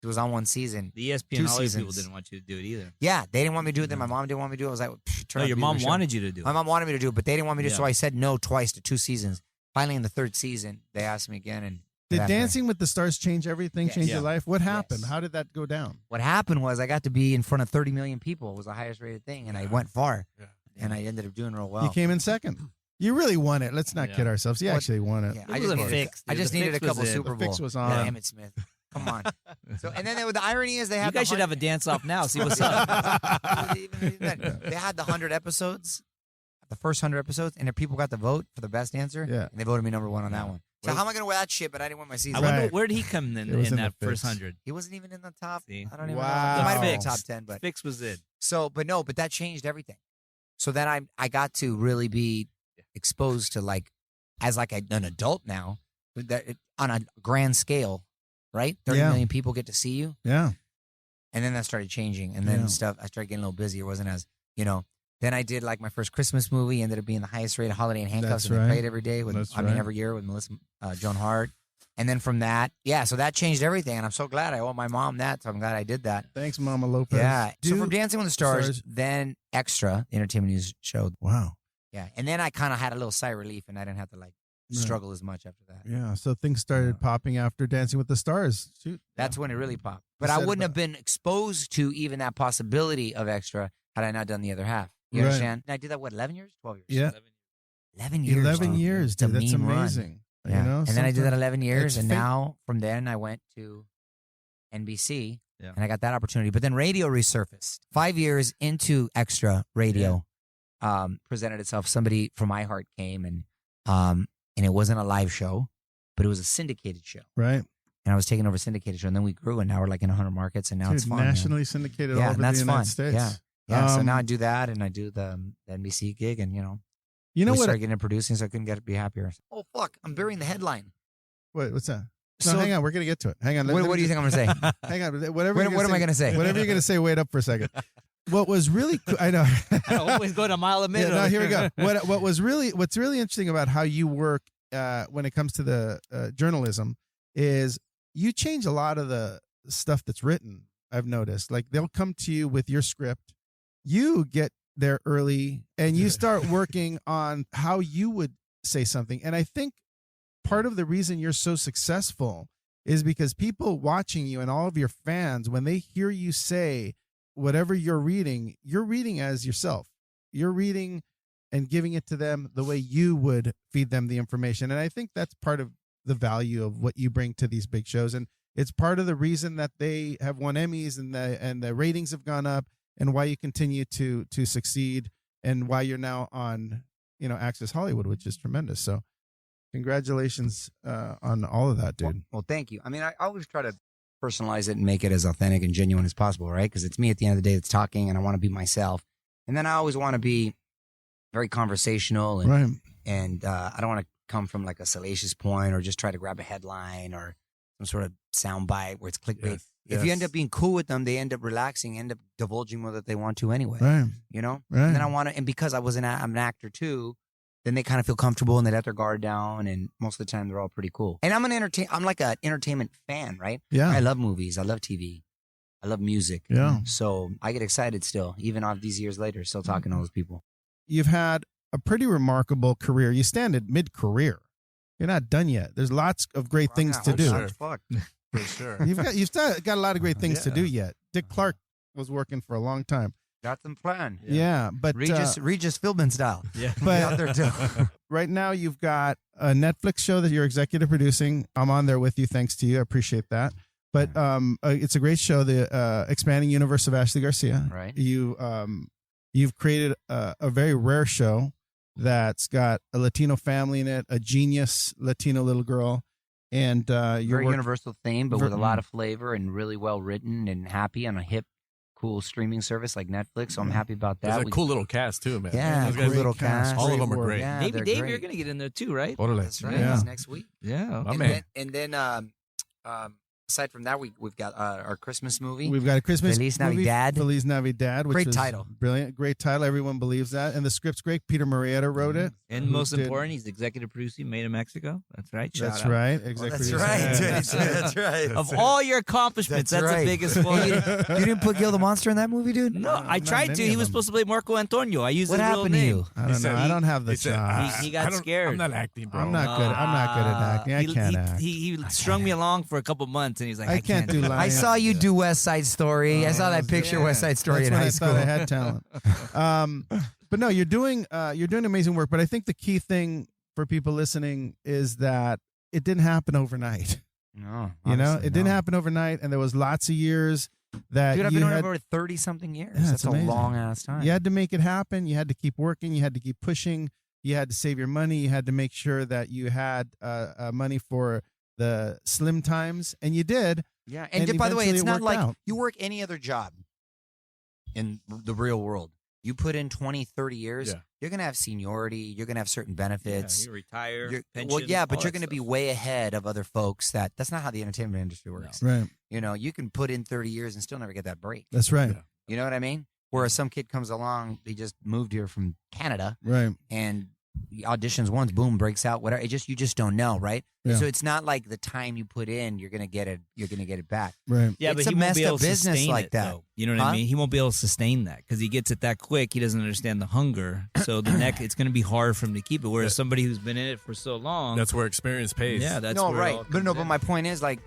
It was on one season. The ESPN 2 Hollywood people seasons. didn't want you to do it either. Yeah, they didn't want me to do it. Then my mom didn't want me to do it. I was like, turn No, out your to be mom the show. wanted you to do it. My mom wanted me to do it, but they didn't want me to. Yeah. So I said no twice to 2 seasons. Finally, in the 3rd season, they asked me again. And Did after- Dancing with the Stars change everything? Yes. Change your Yeah. life? What happened? Yes. How did that go down? What happened was I got to be in front of 30 million people. It was the highest rated thing, and I went far. Yeah. And I ended up doing real well. You came in second. You really won it. Let's not Yeah. kid ourselves. You What- actually won it. Yeah, It I wasn't just fixed, I dude. just The needed a fix was couple it. Super The Bowl. fix was Yeah, on. Emmett Smith. Come on. So and then the irony is they had You guys should have a dance off now. See what's up. They had the 100 episodes, the first 100 episodes, and the people got the vote for the best answer. Yeah. And they voted me number 1 on that one. So Well- how am I going to wear that shit? But I didn't win my season. I wonder Right. where did he come It was in in that the first fix. 100. He wasn't even in the top. See? I don't even Wow. know. He might have been in Fix. the top 10, but Fix was it. so, but that changed everything. So then I got to really be exposed to as an adult now, on a grand scale, right? 30 Yeah. million people get to see you. Yeah. And then that started changing. And then Yeah. stuff, I started getting a little busy. It wasn't as, then I did my first Christmas movie, ended up being the highest rated holiday in handcuffs. That's And right. they played every day That's right. every year with Melissa Joan Hart. And then from that, so that changed everything. And I'm so glad I owe my mom that. So I'm glad I did that. Thanks, Mama Lopez. Yeah. So Dude. from Dancing with the Stars, Stars. then Extra, the entertainment news show. Wow. Yeah. And then I kind of had a little sigh of relief and I didn't have to struggle as much after that. Yeah. So things started popping after Dancing with the Stars. Shoot. That's when it really popped. But You I said wouldn't about- have been exposed to even that possibility of Extra had I not done the other half. You Right. understand? And I did that, 11 years? 12 years? Yeah. 11 years. 11 dude. years, It's a dude. That's mean run. amazing. Yeah. You know, and then I did that sometimes 11 years. it's And fate. now from then I went to NBC Yeah. and I got that opportunity. But then radio resurfaced. 5 years into Extra radio presented itself. Somebody from iHeart came and and it wasn't a live show, but it was a syndicated show. Right. And I was taking over a syndicated show, and then we grew, and now we're like in 100 markets, and now Dude, it's fun. nationally syndicated all Yeah, over and the that's United fun. States. Yeah. So now I do that, and I do the NBC gig, and you we know what? started getting into producing, so I couldn't be happier. Oh fuck! I'm burying the headline. What's that? No, So- hang on. We're gonna get to it. Hang on. What do you think I'm going to say? Hang on. Whatever. What you're gonna am I say- going to say? Whatever you're gonna say. Wait up for a second. What was really cool, I know. I always go to a mile a minute. Yeah, no, over here we go. What's really interesting about how you work when it comes to the journalism is you change a lot of the stuff that's written. I've noticed, like they'll come to you with your script, you get there early, and you start working on how you would say something. And I think part of the reason you're so successful is because people watching you and all of your fans, when they hear you say whatever you're reading as yourself. You're reading and giving it to them the way you would feed them the information. And I think that's part of the value of what you bring to these big shows. And it's part of the reason that they have won Emmys and the ratings have gone up, and why you continue to succeed, and why you're now on, Access Hollywood, which is tremendous. So congratulations on all of that, dude. Well, thank you. I mean, I always try to personalize it and make it as authentic and genuine as possible, right? Because it's me at the end of the day that's talking, and I want to be myself. And then I always want to be very conversational, and Right. and I don't want to come from like a salacious point or just try to grab a headline or some sort of sound bite where it's clickbait. Yes, If you end yes. up being cool with them, they end up relaxing, end up divulging more that they want to anyway. Right. Right. And then I want to, and because I'm an actor too, then they kind of feel comfortable and they let their guard down, and most of the time they're all pretty cool. And I'm like an entertainment fan, right? Yeah. I love movies, I love TV, I love music. Yeah. So I get excited still, even all these years later, still talking to all those people. You've had a pretty remarkable career. You stand at mid-career. You're not done yet. There's lots of great things to do. sure. Fuck. For sure. You've still got a lot of great things to Yeah. do yet. Dick Clark was working for a long time. Got them planned. Yeah, but Regis Philbin style. Yeah. But- out there too. right now you've got a Netflix show that you're executive producing. I'm on there with you, thanks to you. I appreciate that. But it's a great show, the Expanding Universe of Ashley Garcia. Right. You've created a very rare show that's got a Latino family in it, a genius Latino little girl, and you're Very universal theme, but with a Ver- lot of flavor and really well written and happy on a hip, cool streaming service like Netflix. So I'm happy about that. There's a cool little cast too, man. Yeah, Those cool guys- little Great cast. cast. All of them are work. great. Yeah, Maybe they're Dave, great. you're gonna get in there too, right? Totally. That's right. Yeah. It's next week. Yeah. My and man. Then aside from that, we've got our Christmas movie. We've got a Christmas Feliz movie, Navidad. Feliz Navidad, which Great is title. brilliant, great title. Everyone believes that, and the script's great. Peter Marietta wrote it. And Who most did- important, he's executive producer, Made in Mexico. That's right. Shout That's out. right. Oh, Executive that's producer. right. That's right. Of all your accomplishments, That's that's, right. the biggest one. You didn't put Gil the Monster in that movie, dude? No, I not tried many to. of He was them. supposed to play Marco Antonio. I used What his real happened to name. you? I don't know. said I don't have the He said, chops. He got I don't- scared. I'm not acting, bro. I'm not good. I'm not good at acting. I can't act. He strung me along for a couple months, and he's like, I I can't do it." lines. I saw you do West Side Story. I saw that picture West Side Story That's in when high I school. thought I had talent. But no, you're doing amazing work. But I think the key thing for people listening is that it didn't happen overnight. No, You know, honestly, it didn't no. happen overnight, and there was lots of years that Dude, I've you been on had. it for 30 something years. Yeah, it's That's a amazing. long ass time. You had to make it happen. You had to keep working. You had to keep pushing. You had to save your money. You had to make sure that you had money for the slim times, and you did. Yeah, And and by the way, eventually it's it not worked like out. you work any other job in the real world. You put in 20, 30 years, Yeah. you're going to have seniority, you're going to have certain Yeah, benefits. you retire. You're- pension, well, yeah, but all you're that going to be stuff. way ahead of other folks. That's not how the entertainment industry works. Right. You know, you can put in 30 years and still never get that break. That's right. Yeah. You know what I mean? Whereas some kid comes along, he just moved here from Canada Right. and he auditions once, boom, breaks out, whatever. You just don't know, right? Yeah. So it's not like the time you put in, you're gonna get it back. Right. Yeah, It's but a he won't messed be up able to business sustain like it, that. though. You know what Huh? I mean? He won't be able to sustain that because he gets it that quick. He doesn't understand the hunger. So it's going to be hard for him to keep it. Whereas Yeah. somebody who's been in it for so long, That's where experience pays. yeah, that's no, where it right. all But no, comes but in. my point is like,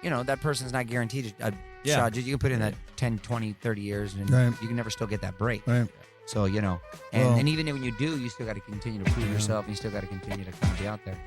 you know, that person's not guaranteed a Yeah. shot. You can put in that 10, 20, 30 years and Right. you can never still get that break. Right. So, you know, and, Well- and even when you do, you still got to continue to prove yourself and you still got to continue to kind of be out there.